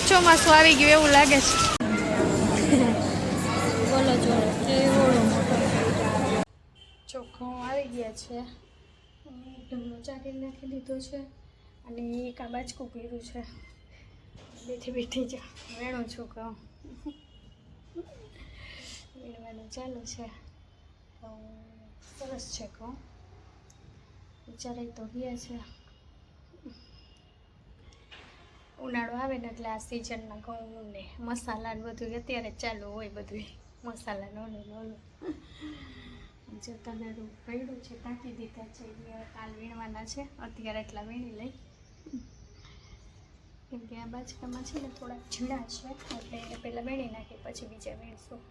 ચોમાસું આવી ગયું એવું લાગે છે. બોલો જોડે કેવો મોટો ચોખ્ખો આવી ગયા છે. ઢગલો ચાટી નાખી દીધો છે અને એક આ બાજકું કર્યું છે. બેઠી બેઠી જ વેણું છું કહું વેણવાનું ચાલુ છે. સરસ છે કહું વિચારે તો ગયા છે. ઉનાળો આવે ને એટલે આ સિઝનના ઘઉં ને મસાલા ને બધું અત્યારે ચાલુ હોય. બધું મસાલા નોલું જો તમેરું પડ્યું છે ટાંકી દીધા છે. કાલ વીણવાના છે. અત્યારે એટલા વીણી લઈ કેમ કે આ બાજકામાં છે ને થોડાક ઝીણા છે એટલે એને પહેલાં વીણી નાખી પછી બીજા વીણશું.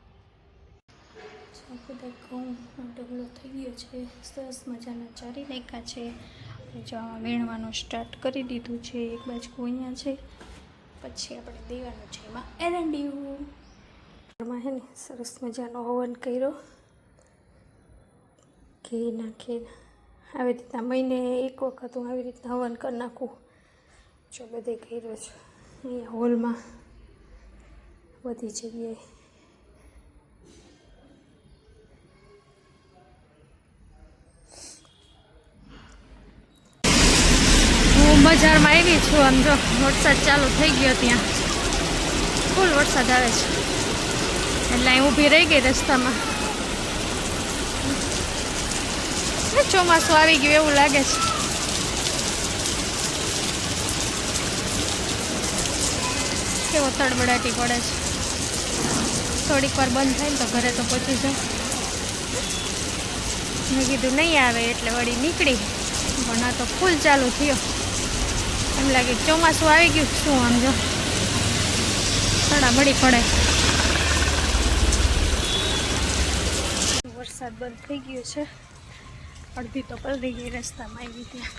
બધા ઘઉં ઢગલો થઈ ગયો છે. સરસ મજાના ચારી નાખ્યા છે. જો વીણવાનું સ્ટાર્ટ કરી દીધું છે. એક બાજુ અહીંયા છે પછી આપણે દેવાનું છે એમાં એરંડિયું. એમાં હે ને સરસ મજાનો હવન કર્યો. ઘી નાખી આવી રીતના મહિને એક વખત હું આવી રીતના હવન કરી નાખું. જો બધે કર્યો છે અહીંયા હોલમાં બધી જગ્યાએ. હું બજારમાં આવી છું. આમ જો વરસાદ ચાલુ થઈ ગયો. ત્યાં ફૂલ વરસાદ આવે છે એટલે અહીં ઊભી રહી ગઈ રસ્તામાં. ચોમાસું આવી ગયું એવું લાગે છે. કેવો તડબડાટી પડે છે. થોડીક વાર બંધ થાય ને તો ઘરે તો પહોંચી જાય. મેં કીધું નહીં આવે એટલે વળી નીકળી પણ આ તો ફૂલ ચાલુ થયો. એમ લાગે ચોમાસું આવી ગયું શું. આમ જો તડાબડી પડે. વરસાદ બંધ થઈ ગયો છે. અડધી તો પલળી ગઈ રસ્તામાં આવી ત્યાં.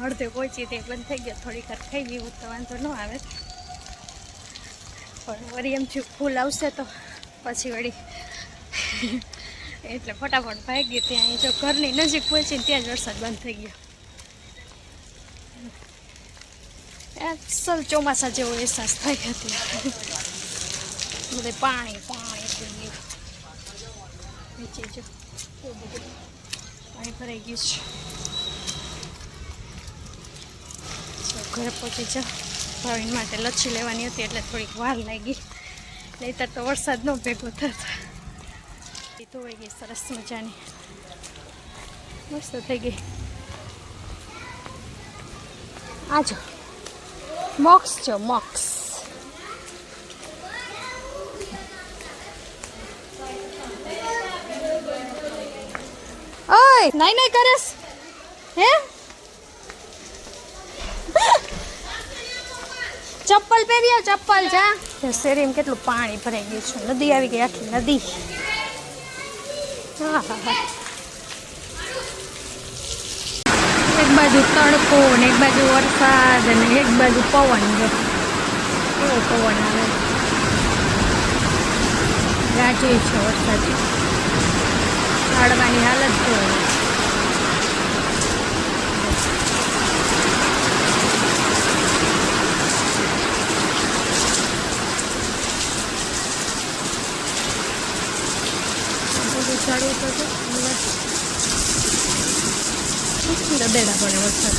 અડધે પહોંચી તે બંધ થઈ ગયો. થોડીક વાર ખાઈ ગયું તો વાંધો ન આવે પણ વળી એમ થયું ફૂલ આવશે તો પછી વળી એટલે ફટાફટ ભાગી. ત્યાં જો ઘરની નજીક પહોંચીને ત્યાં જ વરસાદ બંધ થઈ ગયો. અસલ ચોમાસા જેવો અહેસાસ થાય હતી. બધે પાણી પાણી થઈ ગયું. નીચે જો બધું પાણી ભરાઈ ગયું છે. ઘરે પહોંચી જાઓ. ભાવિન માટે લચ્છી લેવાની હતી એટલે થોડીક વાર લાગી. નહીંતર તો વરસાદ ન ભેગો થતો. એ ધોવાઈ ગઈ સરસ મજાની. મસ્ત થઈ ગઈ. આજો મોક્સ જો મોક્સ. ઓય નહીં નહીં કરેશ હે. ચપ્પલ પહેર્યા ચપ્પલ જા. શેરીમાં કેટલું પાણી ભરાઈ ગયું છે. નદી આવી ગઈ આખી નદી. હા હા હા. એક બાજુ તડકો ને એક બાજુ વરસાદ અને એક બાજુ પવન. જો કેવો પવન આવે. ગાજે છે વરસાદ. કાઢવાની હાલત તો ચાલુ થતો દદેડા પડે વરસાદ.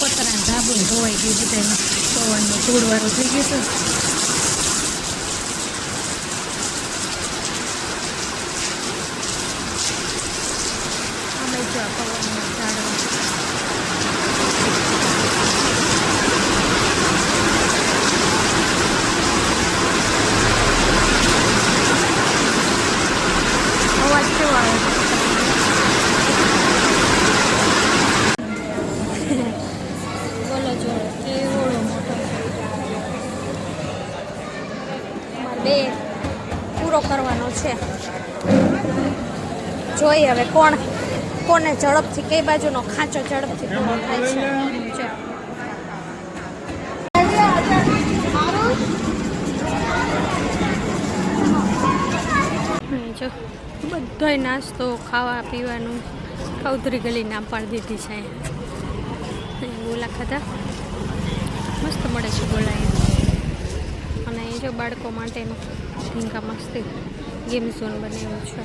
પતરા ધાબું ધોવાઈ ગયું છે. તેમાં પવનનું ધૂળવાળું થઈ ગયું છે. આમે જો પવનનું ઝાડવા અવાજ કેવો આવે છે. બોલો જોડે કેવો મોટો બે પૂરો કરવાનો છે. જોઈએ હવે કોને ઝડપથી કઈ બાજુનો ખાંચો ઝડપથી પૂરો થાય છે. જો બધાય નાસ્તો ખાવા પીવાનું કૌતરી ગલી નામ પાડી દીધી છે અહીંયા ગોલા ખાધા મસ્ત મળે છે ગોલા અહીંયા અને એ જો બાળકો માટેનું ઢીંગા મસ્તી ગેમ ઝોન બનાવ્યું છે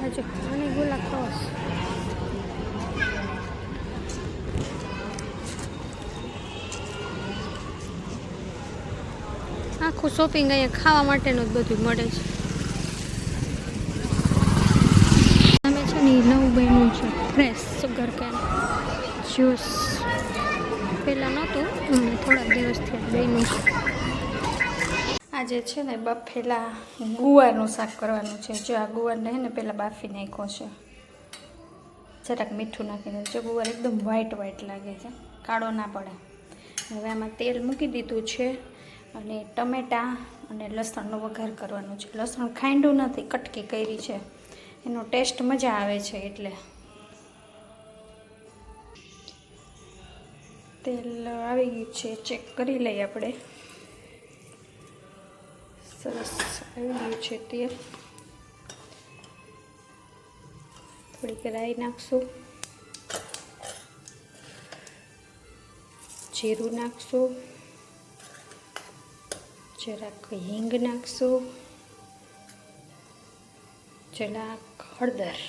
હજુ અને ગોલા ખાવા આખું શોપિંગ અહીંયા ખાવા માટેનું જ બધું મળે છે અમે છે ને નવું બન્યું છે ફ્રેશ સુગર કેન જ્યુસ પહેલાં નહોતું હમણાં થોડાક દિવસથી બન્યું છે આજે છે ને બફેલા ગુવારનું શાક કરવાનું છે જો આ ગુવારને હે ને પહેલાં બાફી નાખ્યો છે જરાક મીઠું નાખીને જો ગુવાર એકદમ વ્હાઈટ લાગે છે કાળો ના પડે હવે આમાં તેલ મૂકી દીધું છે અને ટમેટાં અને લસણનો વઘાર કરવાનો છે લસણ ખાંડું નથી કટકી કરી છે એનો ટેસ્ટ મજા આવે છે એટલે તેલ આવી ગયું છે ચેક કરી લઈએ આપણે સરસ આવી ગયું છે તેલ થોડીક રાઈ નાખશું જીરું નાખશું જરાક હિંગ નાખશું જરાક હળદર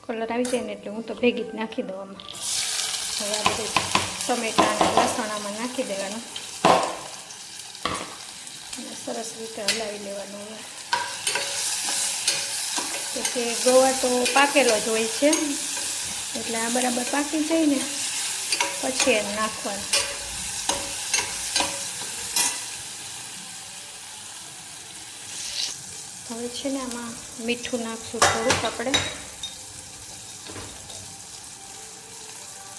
કલર આવી જાય ને એટલે હું તો ભેગી જ નાખી દઉં આમાં હવે આ બધું ટમેટાં અને લસણ આમાં નાખી દેવાનું અને સરસ રીતે હલાવી લેવાનું કે ગોવા તો પાકેલો જ હોય છે એટલે આ બરાબર પાકી જાય ને પછી એને નાખવાનું હવે છે ને આમાં મીઠું નાખશું થોડુંક આપણે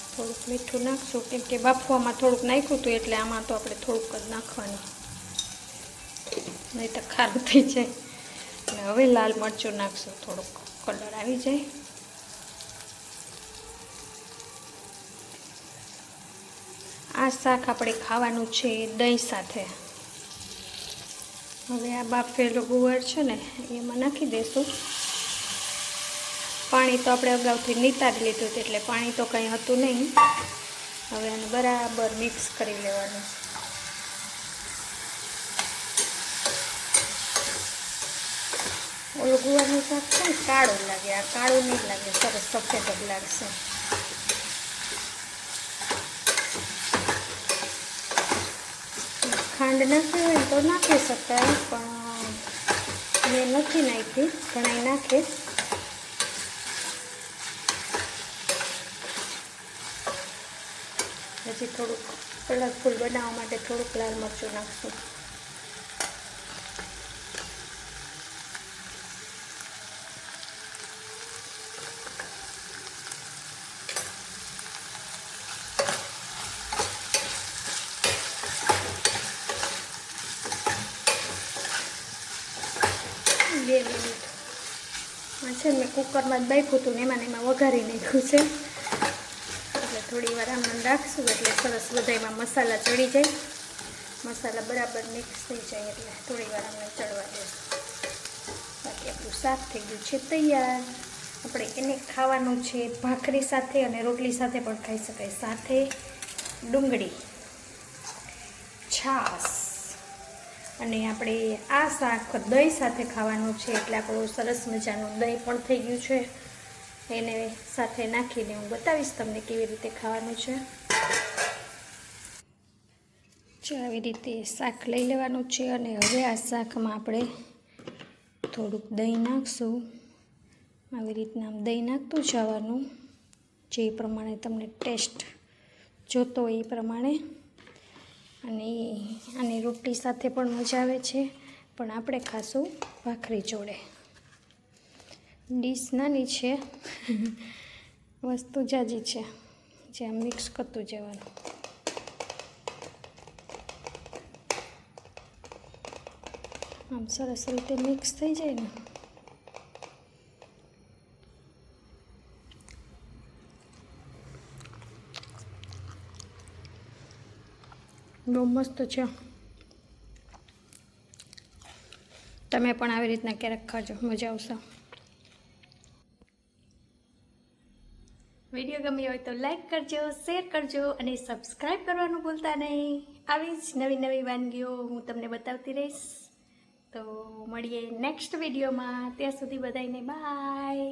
થોડુંક મીઠું નાખશું કેમ કે બાફવામાં થોડુંક નાખ્યું હતું એટલે આમાં તો આપણે થોડુંક જ નાખવાનું નહીં તો ખારું થઈ જાય અને હવે લાલ મરચું નાખશું થોડુંક કલર આવી જાય આ શાક આપણે ખાવાનું છે દહીં સાથે હવે આ બાફેલો ગુવાર છે ને એમાં નાખી દઈશું પાણી તો આપણે અગાઉથી નિતારી લીધું હતું એટલે પાણી તો કંઈ હતું નહીં હવે આને બરાબર મિક્સ કરી લેવાનું ઓલું ગુવારનું શાક છે ને કાળું લાગે આ કાળું નહીં લાગે સરસ સફેદ જ લાગશે ખાંડ નાખવી હોય તો નાખી શકાય પણ મેં નથી નાખી ઘણા નાખે હજી થોડુંક કલરફુલ બનાવવા માટે થોડુંક લાલ મરચું નાખશું બે મિનિટ છે મેં કુકરમાં જ બાફ્યું હતું ને એમાં વઘારી નાખ્યું છે એટલે થોડી વાર આમાં રાખશું એટલે સરસ બધામાં મસાલા ચડી જાય મસાલા બરાબર મિક્સ થઈ જાય એટલે થોડી વાર અમને ચડવા દઈશું બાકી આપણું શાક થઈ ગયું છે તૈયાર આપણે એને ખાવાનું છે ભાખરી સાથે અને રોટલી સાથે પણ ખાઈ શકાય સાથે ડુંગળી છાશ અને આપણે આ શાક દહીં સાથે ખાવાનું છે એટલે આપણું સરસ મજાનું દહીં પણ થઈ ગયું છે એને સાથે નાખીને હું બતાવીશ તમને કેવી રીતે ખાવાનું છે જો આવી રીતે શાક લઈ લેવાનું છે અને હવે આ શાકમાં આપણે થોડુંક દહીં નાખશું આવી રીતના દહીં નાખતું જવાનું જે પ્રમાણે તમને ટેસ્ટ જોતો હોય એ પ્રમાણે અને રોટલી સાથે પણ મજા આવે છે પણ આપણે ખાશું ભાખરી જોડે ડીશ નાની છે વસ્તુ જાજી છે જે આમ મિક્સ કરતું જવાનું આમ સરસ રીતે મિક્સ થઈ જાય ને બહુ મસ્ત છે તમે પણ આવી રીતના ક્યારેક ખાજો, મજા આવશે. વિડીયો ગમ્યો હોય તો લાઈક કરજો, શેર કરજો અને સબસ્ક્રાઈબ કરવાનું ભૂલતા નહીં. આવી જ નવી નવી વાનગીઓ હું તમને બતાવતી રહીશ. તો મળીએ નેક્સ્ટ વિડીયોમાં. ત્યાં સુધી બધાને બાય.